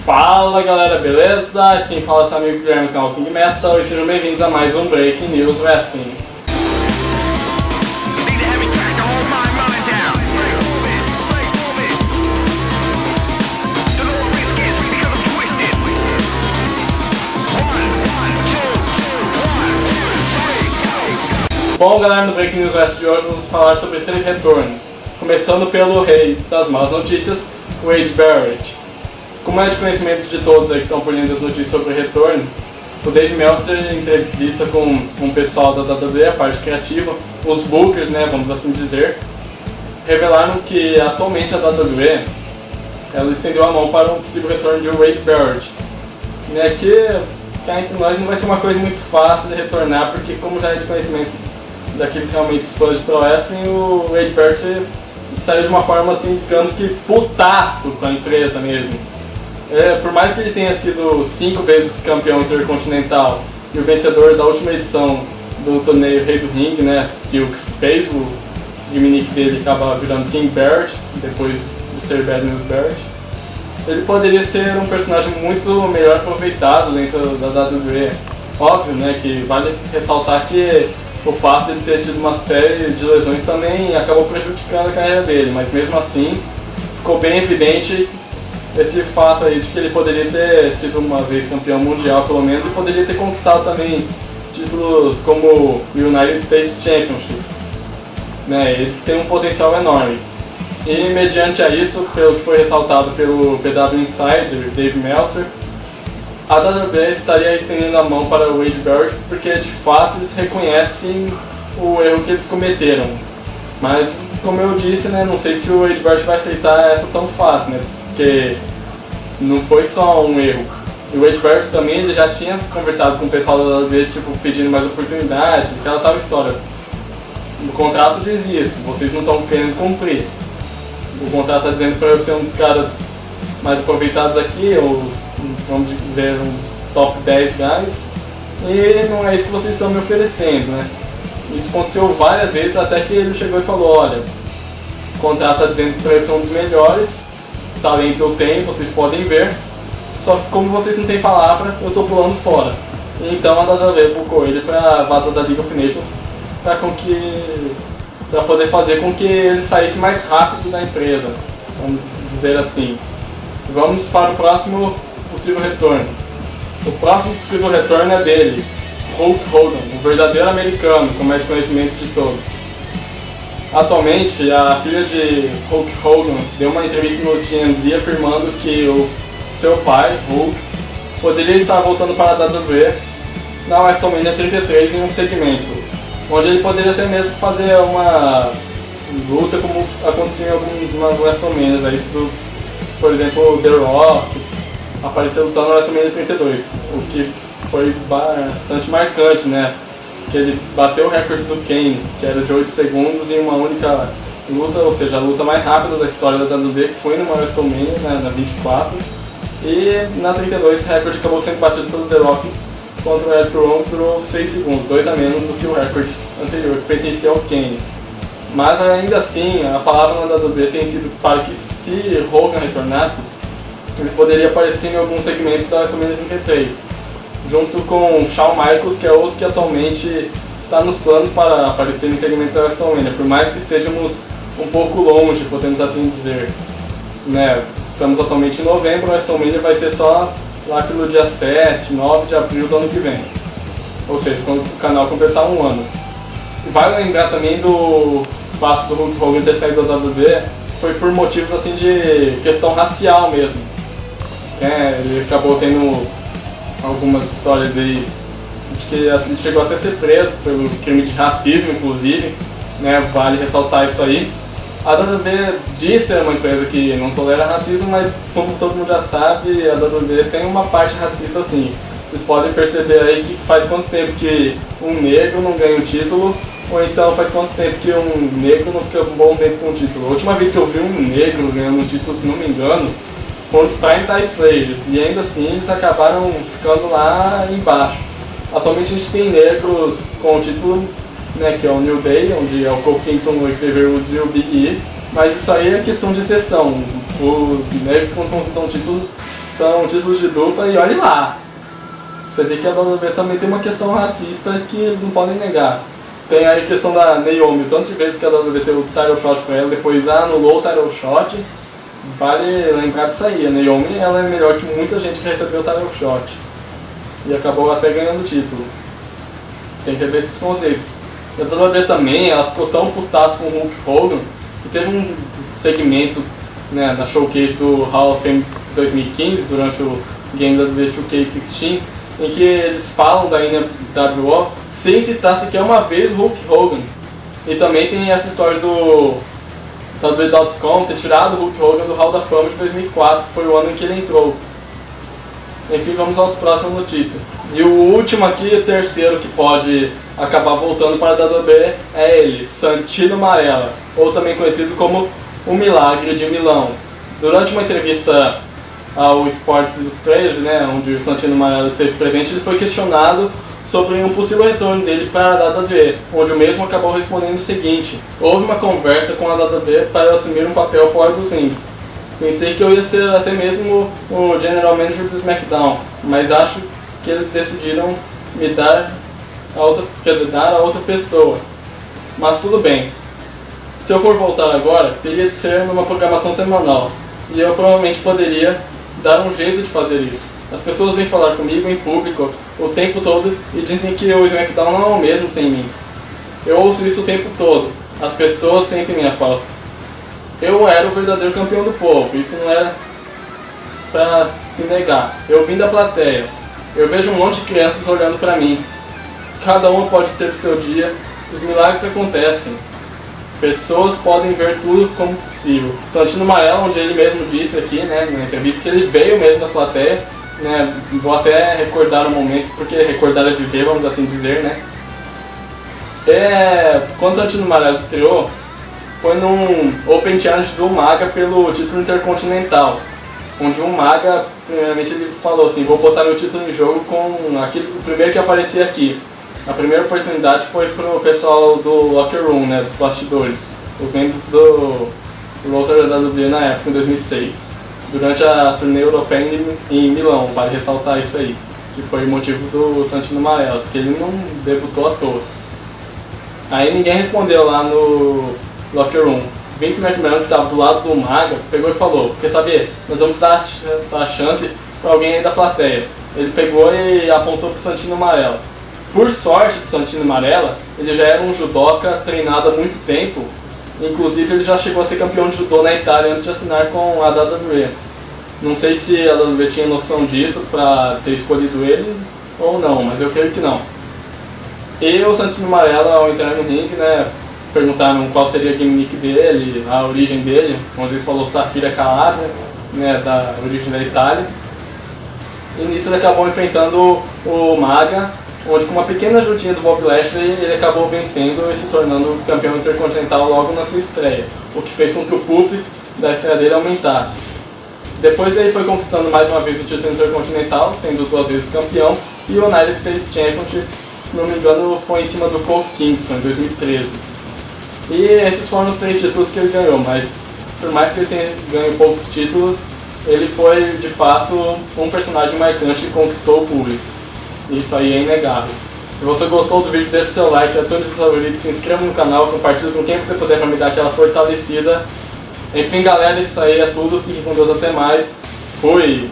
Fala galera, beleza? Quem fala é seu amigo Guilherme do canal King Metal e sejam bem-vindos a mais um Breaking News Wrestling. Bom galera, no Breaking News Wrestling de hoje vamos falar sobre 3 retornos, começando pelo rei das más notícias, Wade Barrett. Como é de conhecimento de todos aí que estão por dentro das notícias sobre o retorno, o Dave Meltzer, em entrevista com o pessoal da WWE, a parte criativa, os bookers, né, vamos assim dizer, revelaram que atualmente a WWE ela estendeu a mão para um possível retorno de Wade Barrett. Né, que cá entre nós não vai ser uma coisa muito fácil de retornar, porque como já é de conhecimento daqueles realmente fãs de pro wrestling, o Wade Barrett saiu de uma forma assim, digamos que putaço com a empresa mesmo. Por mais que ele tenha sido 5 vezes campeão intercontinental e o vencedor da última edição do torneio Rei do Ring, né, que o que fez o gimmick dele acaba virando King Barrett, depois de ser Bad News Barrett, ele poderia ser um personagem muito melhor aproveitado dentro da WWE. Óbvio, né, que vale ressaltar que o fato de ele ter tido uma série de lesões também acabou prejudicando a carreira dele, mas mesmo assim ficou bem evidente esse fato aí de que ele poderia ter sido uma vez campeão mundial pelo menos e poderia ter conquistado também títulos como o United States Championship, né? Ele tem um potencial enorme. E mediante a isso, pelo que foi ressaltado pelo PW Insider, Dave Meltzer, a WWE estaria estendendo a mão para o Wade Barrett porque de fato eles reconhecem o erro que eles cometeram. Mas como eu disse, né, não sei se o Wade Barrett vai aceitar essa tão fácil, né? Porque não foi só um erro. E o Wade Barrett também ele já tinha conversado com o pessoal da WWE, tipo, pedindo mais oportunidade, aquela tal história. O contrato diz isso, vocês não estão querendo cumprir. O contrato está dizendo para eu ser um dos caras mais aproveitados aqui, ou vamos dizer, um dos top 10 guys, e não é isso que vocês estão me oferecendo, né? Isso aconteceu várias vezes até que ele chegou e falou, olha, o contrato está dizendo para eu ser um dos melhores, talento eu tenho, vocês podem ver, só que como vocês não têm palavra, eu estou pulando fora. E então a WWE bucou ele para vazar da League of Nations para poder fazer com que ele saísse mais rápido da empresa, vamos dizer assim. Vamos para o próximo possível retorno. O próximo possível retorno é dele, Hulk Hogan, o verdadeiro americano, como é de conhecimento de todos. Atualmente, a filha de Hulk Hogan deu uma entrevista no TMZ afirmando que o seu pai, Hulk, poderia estar voltando para a WWE na WrestleMania 33 em um segmento, onde ele poderia até mesmo fazer uma luta como acontecia em algumas WrestleManias, aí, por exemplo, The Rock apareceu lutando na WrestleMania 32, o que foi bastante marcante, né? Que ele bateu o recorde do Kane, que era de 8 segundos em uma única luta, ou seja, a luta mais rápida da história da WWE, que foi numa WrestleMania, né, na 24. E na 32 esse recorde acabou sendo batido pelo The Rock contra o Eric Rowan por 6 segundos, 2 a menos do que o recorde anterior, que pertencia ao Kane. Mas ainda assim, a palavra na WWE tem sido para que se Hogan retornasse, ele poderia aparecer em alguns segmentos da WrestleMania 33. Junto com Shawn Michaels, que é outro que atualmente está nos planos para aparecer em segmentos da WrestleMania, por mais que estejamos um pouco longe, podemos assim dizer. Né? Estamos atualmente em novembro, a WrestleMania vai ser só lá pelo dia 7, 9 de abril do ano que vem. Ou seja, quando o canal completar um ano. E vale lembrar também do fato do Hulk Hogan ter saído da WWE, foi por motivos assim de questão racial mesmo. Ele acabou tendo algumas histórias aí de que ele chegou até a ser preso pelo crime de racismo, inclusive, né? Vale ressaltar isso aí. A WWE diz ser uma empresa que não tolera racismo, mas como todo mundo já sabe, a WWE tem uma parte racista assim. Vocês podem perceber aí que faz quanto tempo que um negro não ganha um título, ou então faz quanto tempo que um negro não fica um bom tempo com um título. A última vez que eu vi um negro ganhando um título, se não me engano, foram os Prime Time Players, e ainda assim eles acabaram ficando lá embaixo. Atualmente a gente tem negros com o título, né, que é o New Day, onde é o Kofi Kingston, o Xavier Woods e o Big E, mas isso aí é questão de exceção. Os negros quando conquistam títulos são títulos de dupla e olhe lá. Você vê que a WWE também tem uma questão racista que eles não podem negar. Tem aí a questão da Naomi, o tanto de vezes que a WWE teve o title shot com ela, depois anulou o title shot. Vale lembrar disso aí, a Naomi ela é melhor que muita gente que recebeu o title shot. E acabou até ganhando o título. Tem que ver esses conceitos. E a WWE também, ela ficou tão putaça com o Hulk Hogan, que teve um segmento, né, na showcase do Hall of Fame 2015, durante o game da WWE 2K16, em que eles falam da NWO sem citar sequer uma vez o Hulk Hogan. E também tem essa história do WWE.com ter tirado o Hulk Hogan do Hall da Fama de 2004, que foi o ano em que ele entrou. Enfim, vamos às próximas notícias. E o último aqui, o terceiro que pode acabar voltando para a WWE é ele, Santino Marella, ou também conhecido como o Milagre de Milão. Durante uma entrevista ao Sports Illustrated, né, onde o Santino Marella esteve presente, ele foi questionado sobre um possível retorno dele para a WWE, onde o mesmo acabou respondendo o seguinte: houve uma conversa com a WWE para assumir um papel fora dos rings. Pensei que eu ia ser até mesmo o General Manager do SmackDown, mas acho que eles decidiram me dar a outra pessoa. Mas tudo bem. Se eu for voltar agora, teria de ser numa programação semanal, e eu provavelmente poderia dar um jeito de fazer isso. As pessoas vêm falar comigo em público o tempo todo e dizem que o SmackDown não é o mesmo sem mim. Eu ouço isso o tempo todo. As pessoas sentem minha falta. Eu era o verdadeiro campeão do povo, isso não é pra se negar. Eu vim da plateia. Eu vejo um monte de crianças olhando pra mim. Cada uma pode ter seu dia. Os milagres acontecem. Pessoas podem ver tudo como possível. Santino Marella, onde ele mesmo disse aqui, né, na entrevista, que ele veio mesmo da plateia, né, vou até recordar um momento, porque recordar é viver, vamos assim dizer, né. Quando Santino Marella estreou, foi num Open Challenge do Umaga pelo título intercontinental, onde o Umaga, primeiramente ele falou assim, vou botar meu título em jogo com o primeiro que aparecia aqui. A primeira oportunidade foi pro pessoal do Locker Room, né, dos bastidores, os membros do roster da WWE na época, em 2006, durante a turnê europeia em Milão, vale ressaltar isso aí, que foi o motivo do Santino Marella, porque ele não debutou à toa. Aí ninguém respondeu lá no Locker Room. Vince McMahon, que estava do lado do Umaga, pegou e falou, quer saber, nós vamos dar essa chance para alguém aí da plateia. Ele pegou e apontou pro Santino Marella. Por sorte do Santino Marella, ele já era um judoca treinado há muito tempo, inclusive ele já chegou a ser campeão de judô na Itália antes de assinar com a WWE. Não sei se a WWE tinha noção disso para ter escolhido ele ou não, mas eu creio que não. E o Santino Marella, ao entrar no ringue, né, perguntaram qual seria a gimmick dele, a origem dele, onde ele falou Safira Calabria, né, da origem da Itália. E nisso ele acabou enfrentando o Maga, onde com uma pequena ajudinha do Bob Lashley ele acabou vencendo e se tornando campeão intercontinental logo na sua estreia, o que fez com que o público da estreia dele aumentasse. Depois ele foi conquistando mais uma vez o título intercontinental, sendo 2 vezes campeão, e o United States Championship, se não me engano, foi em cima do Kofi Kingston em 2013. E esses foram os 3 títulos que ele ganhou, mas por mais que ele tenha ganho poucos títulos, ele foi de fato um personagem marcante que conquistou o público. Isso aí é inegável. Se você gostou do vídeo, deixe seu like, adicione seus favoritos, se inscreva no canal, compartilhe com quem você puder para me dar aquela fortalecida. Enfim galera, isso aí é tudo, fiquem com Deus, até mais, fui!